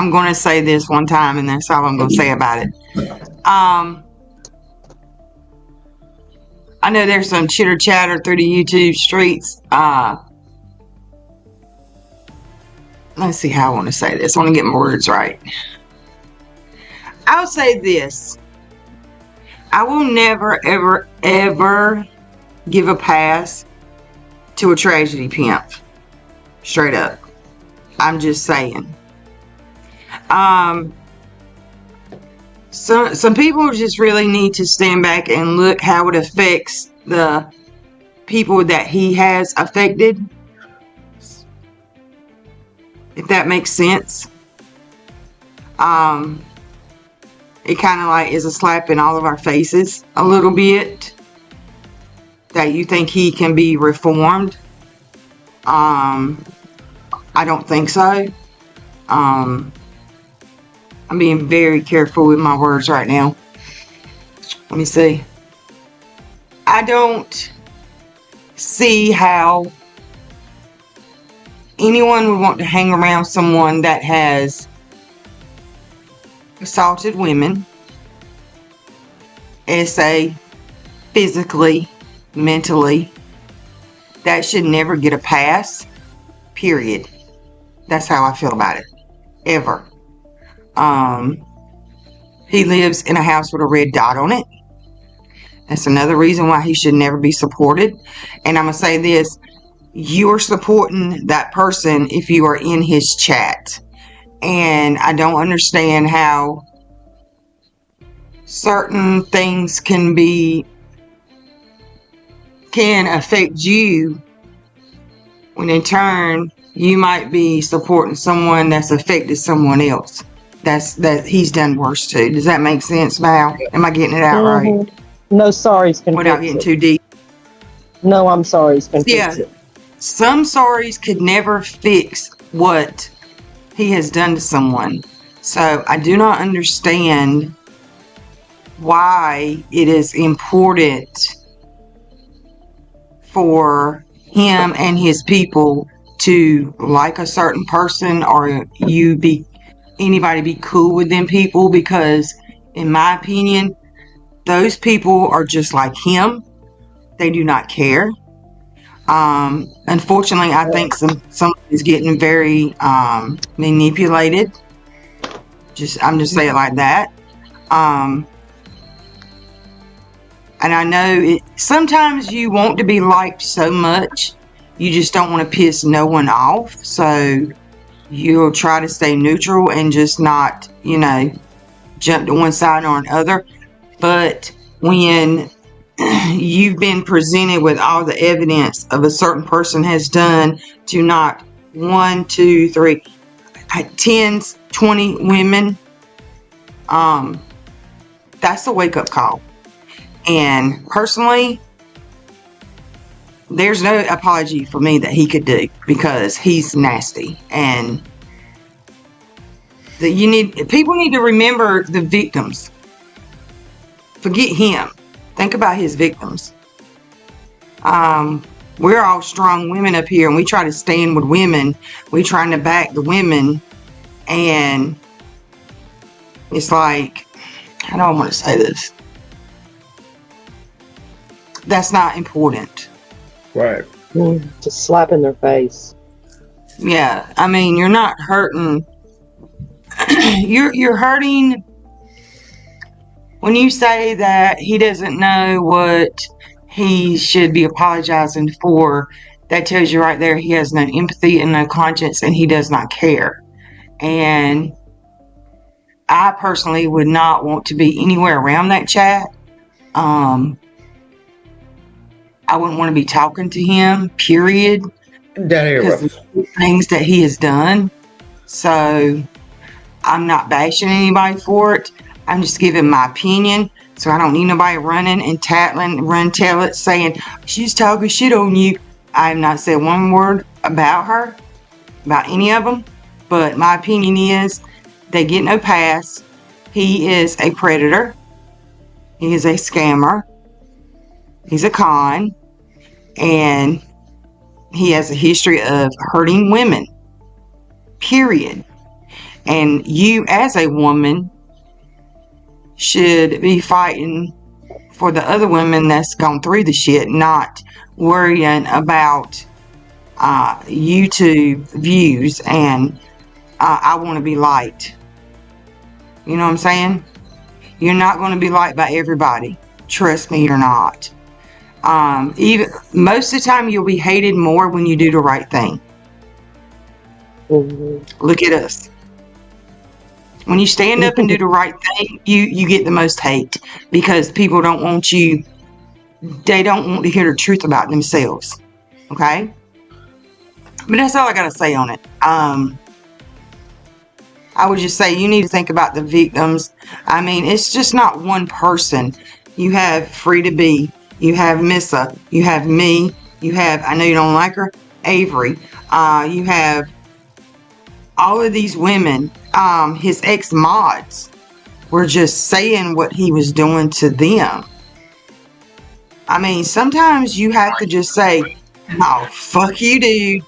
I'm going to say this one time, and that's all I'm going to say about it. I know there's some chitter chatter through the YouTube streets. Let's see how I want to say this. I want to get my words right. I'll say this. I will never, ever, ever give a pass to a tragedy pimp. Straight up. I'm just saying. Some people just really need to stand back and look how it affects the people that he has affected. If that makes sense. It kind of like is a slap in all of our faces a little bit. That you think he can be reformed. I don't think so. I'm being very careful with my words right now. Let me see. I don't see how anyone would want to hang around someone that has assaulted women, say physically, mentally. That should never get a pass, period. That's how I feel about it, ever. He lives in a house with a red dot on it. That's another reason why he should never be supported. And I'm going to say this. You're supporting that person if you are in his chat. And I don't understand how certain things can affect you when in turn you might be supporting someone that's affected someone else. That he's done worse too. Does that make sense, Val? Am I getting it out right? No, sorries can Without getting too deep. No, I'm sorry. Yeah, some sorries could never fix what he has done to someone. So I do not understand why it is important for him and his people to like a certain person or anybody be cool with them people, because in my opinion, those people are just like him. They do not care. Unfortunately, I think some is getting very manipulated. I'm just saying it like that. And I know sometimes you want to be liked so much, you just don't want to piss no one off. So you'll try to stay neutral and just not, jump to one side or another. But when you've been presented with all the evidence of a certain person has done to not 1, 2, 3, 10, 20 women, that's a wake-up call. And personally, there's no apology for me that he could do, because he's nasty. And people need to remember the victims. Forget him. Think about his victims. We're all strong women up here, and we try to stand with women. We're trying to back the women, and it's like, how do I want to say this? That's not important. Right. Just slap in their face. Yeah, I mean, you're not hurting. You're hurting when you say that he doesn't know what he should be apologizing for. That tells you right there he has no empathy and no conscience, and he does not care. And I personally would not want to be anywhere around that chat. I wouldn't want to be talking to him, period. Because of the things that he has done. So I'm not bashing anybody for it. I'm just giving my opinion. So I don't need nobody running and tell it, saying she's talking shit on you. I have not said one word about her, about any of them. But my opinion is they get no pass. He is a predator. He is a scammer. He's a con. And he has a history of hurting women. Period. And you, as a woman, should be fighting for the other women that's gone through the shit, not worrying about YouTube views and I want to be liked. You know what I'm saying? You're not going to be liked by everybody. Trust me, you're not. Even most of the time, you'll be hated more when you do the right thing. Look at us. When you stand up and do the right thing, you get the most hate because people don't want you. They don't want to hear the truth about themselves. Okay? But that's all I got to say on it. I would just say you need to think about the victims. I mean, it's just not one person. You have Free to Be. You have Missa. You have me. You have, I know you don't like her, Avery. You have all of these women. His ex-mods were just saying what he was doing to them. I mean, sometimes you have to just say, "Oh, fuck you, dude.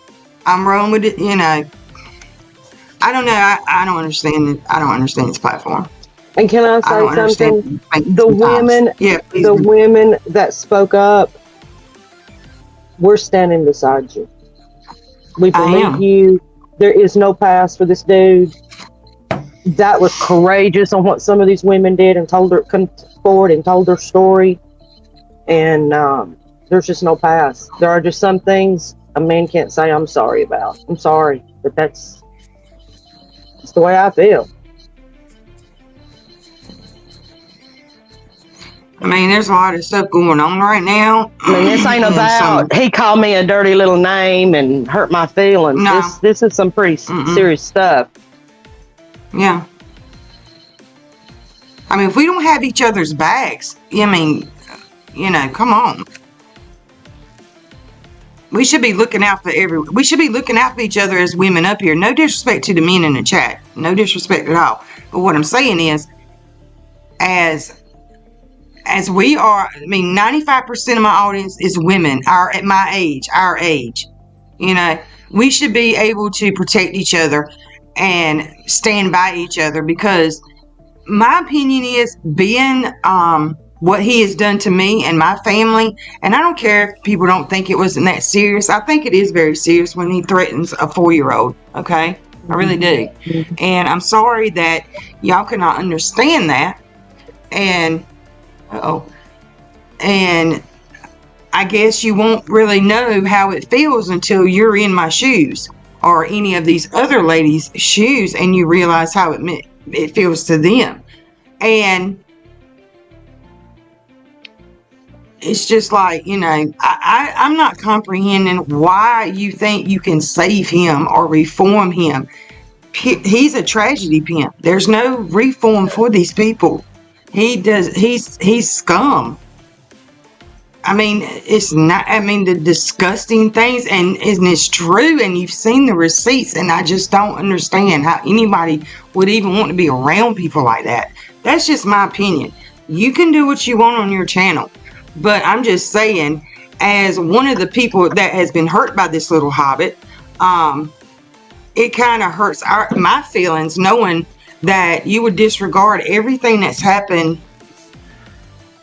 I'm rolling with it," you know. I don't know. I don't understand it. I don't understand this platform. And can I say something? The women that spoke up, we're standing beside you. We believe you. There is no past for this dude. That was courageous on what some of these women did and come forward and told their story. And there's just no past. There are just some things a man can't say I'm sorry about. I'm sorry, but that's the way I feel. I mean, there's a lot of stuff going on right now. I mean, this ain't about he called me a dirty little name and hurt my feelings. No. This is some pretty serious stuff. Yeah. I mean, if we don't have each other's backs, I mean, you know, come on. We should be looking out for we should be looking out for each other as women up here. No disrespect to the men in the chat. No disrespect at all. But what I'm saying is, as we are, I mean, 95% of my audience is women, at my age, our age. You know, we should be able to protect each other and stand by each other, because my opinion is, being what he has done to me and my family, and I don't care if people don't think it wasn't that serious. I think it is very serious when he threatens a 4-year-old. Okay, I really do. And I'm sorry that y'all cannot understand that. And and I guess you won't really know how it feels until you're in my shoes or any of these other ladies' shoes, and you realize how it feels to them. And it's just like, you know, I'm not comprehending why you think you can save him or reform him. He's a tragedy pimp. There's no reform for these people. He's scum. I mean, it's not, I mean, the disgusting things, and it's true, and you've seen the receipts, and I just don't understand how anybody would even want to be around people like that. That's just my opinion. You can do what you want on your channel, but I'm just saying, as one of the people that has been hurt by this little hobbit, it kind of hurts my feelings knowing that you would disregard everything that's happened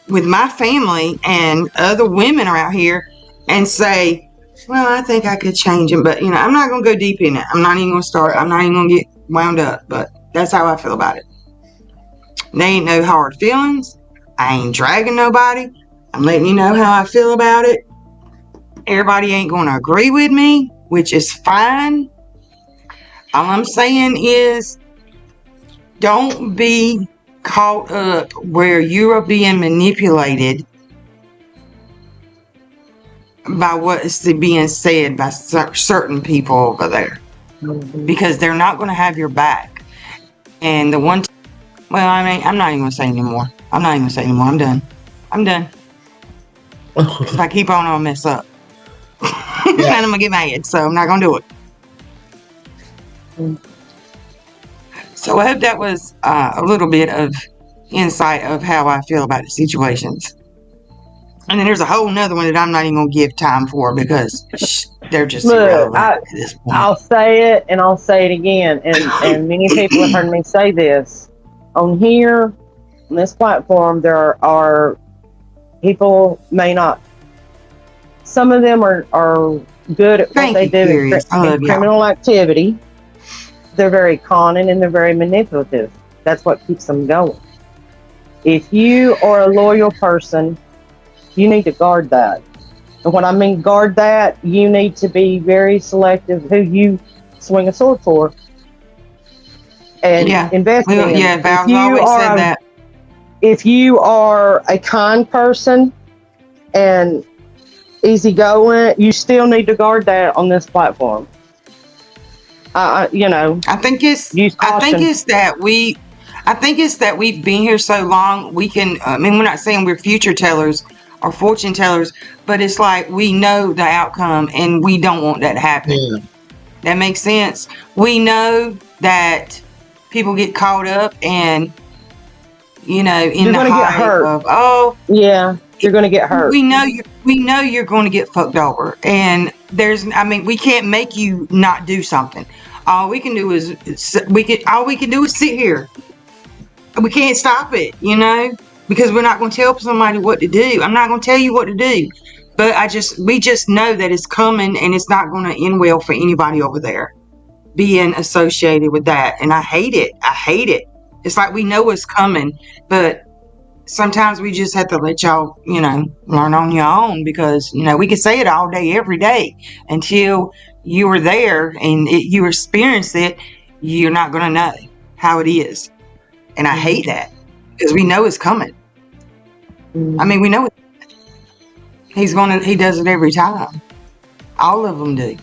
with my family and other women around here and say, well, I think I could change him. But, you know, I'm not going to go deep in it. I'm not even going to start. I'm not even going to get wound up. But that's how I feel about it. There ain't no hard feelings. I ain't dragging nobody. I'm letting you know how I feel about it. Everybody ain't going to agree with me, which is fine. All I'm saying is, don't be caught up where you are being manipulated by what is being said by certain people over there, because they're not going to have your back. And the one, well, I mean, I'm not even going to say anymore. I'm not even going to say anymore. I'm done. I'm done. If I keep on, I'll mess up. And I'm going to get mad, so I'm not going to do it. So I hope that was a little bit of insight of how I feel about the situations. And then there's a whole nother one that I'm not even going to give time for, because they're just Look, irrelevant at this point. I'll say it and I'll say it again. And many people have heard me say this. On here, on this platform, there are people may not, some of them are good at what they do in criminal activity. They're very conning and they're very manipulative. That's what keeps them going. If you are a loyal person, you need to guard that. And when I mean guard that, you need to be very selective who you swing a sword for and invest in. Yeah, Val's always said that. If you are a kind person and easygoing, you still need to guard that on this platform. I think it's that we've been here so long. We can. We're not saying we're future tellers or fortune tellers, but it's like we know the outcome, and we don't want that to happen. Yeah. That makes sense. We know that people get caught up, and in the hype of you're going to get hurt. We know you're going to get fucked over, and we can't make you not do something. All we can do is sit here. We can't stop it, because we're not going to tell somebody what to do. I'm not going to tell you what to do, but we just know that it's coming, and it's not going to end well for anybody over there being associated with that. And I hate it. It's like we know it's coming, but sometimes we just have to let y'all, learn on your own, because, we can say it all day, every day, until you were there and you experienced it. You're not going to know how it is. And I hate that, because we know it's coming. We know it. He does it every time. All of them do.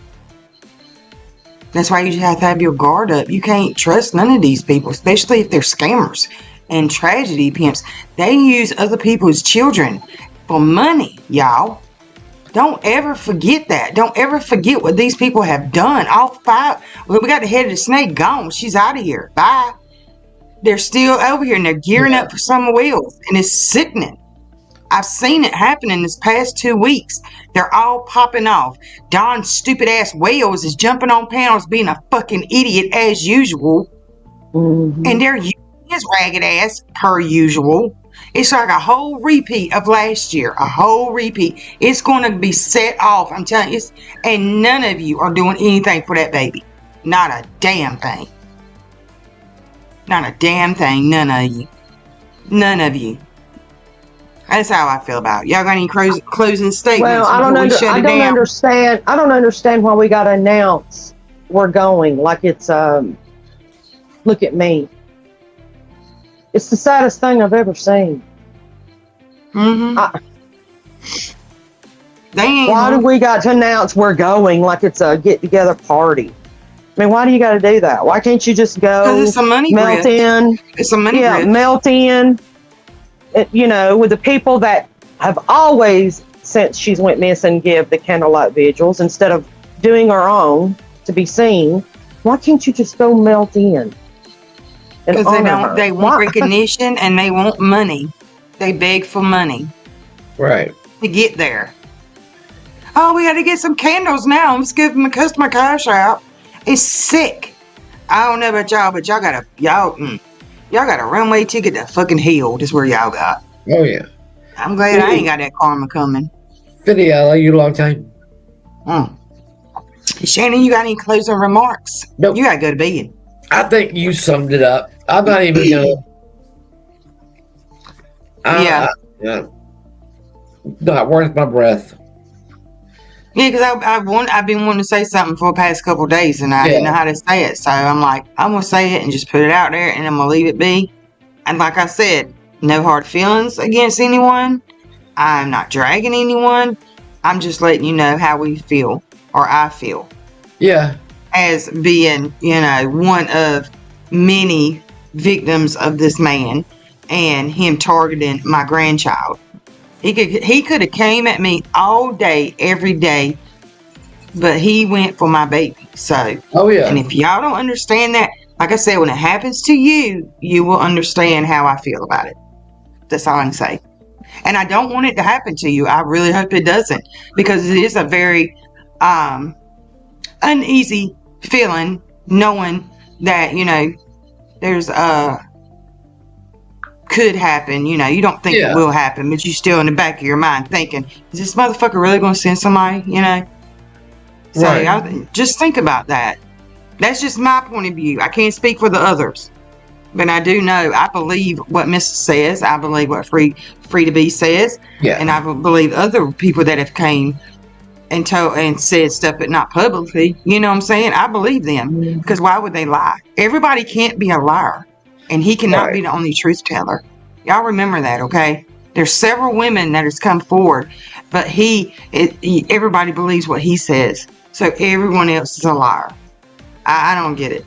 That's why you have to have your guard up. You can't trust none of these people, especially if they're scammers and tragedy pimps. They use other people's children for money, y'all. Don't ever forget that. Don't ever forget what these people have done. All 5. We got the head of the snake gone. She's out of here. Bye. They're still over here, and they're gearing up for somewhere else, and it's sickening. I've seen it happen in this past 2 weeks. They're all popping off. Don's stupid ass Wales is jumping on panels being a fucking idiot as usual. Mm-hmm. And they're using his ragged ass per usual. It's like a whole repeat of last year. A whole repeat. It's going to be set off. I'm telling you. And none of you are doing anything for that baby. Not a damn thing. Not a damn thing. None of you. None of you. That's how I feel about it. Y'all got any closing statements? Well, I don't understand. I don't understand why we got to announce we're going. Like it's, look at me. It's the saddest thing I've ever seen. Mm-hmm. Why do we got to announce we're going like it's a get-together party? Why do you got to do that? Why can't you just go? Because it's a money melt in. It's a money grip. Melt in. With the people that have always, since she's went missing, give the candlelight vigils instead of doing our own to be seen. Why can't you just go melt in? Because they want recognition and they want money. They beg for money. Right. To get there. Oh, we got to get some candles now. Let's give them a customer cash out. It's sick. I don't know about y'all, but y'all got a runway ticket to fucking hell. That's where y'all got. Oh, yeah. I'm glad I ain't got that karma coming. Vinny, I love you a long time. Shannon, you got any closing remarks? Nope. You got to go to bed. I think you summed it up. I'm not even going to... Not worth my breath. Yeah, because I've been wanting to say something for the past couple of days, and I didn't know how to say it. So I'm like, I'm going to say it and just put it out there, and I'm going to leave it be. And like I said, no hard feelings against anyone. I'm not dragging anyone. I'm just letting you know how we feel, or I feel. Yeah. As being, one of many victims of this man and him targeting my grandchild. He could have came at me all day, every day, but he went for my baby. So, oh yeah. And if y'all don't understand that, like I said, when it happens to you, you will understand how I feel about it. That's all I can say. And I don't want it to happen to you. I really hope it doesn't, because it is a very uneasy feeling knowing that, there's could happen. You don't think it will happen, but you still in the back of your mind thinking, is this motherfucker really going to send somebody? So Right. just think about that. That's just my point of view. I can't speak for the others, but I do know, I believe what Mrs. says. I believe what Free to Be says. Yeah. And I believe other people that have came and told and said stuff, but not publicly. You know what I'm saying? I believe them, because why would they lie? Everybody can't be a liar, and he cannot be the only truth teller. Y'all remember that, okay? There's several women that has come forward, but everybody believes what he says. So everyone else is a liar. I don't get it.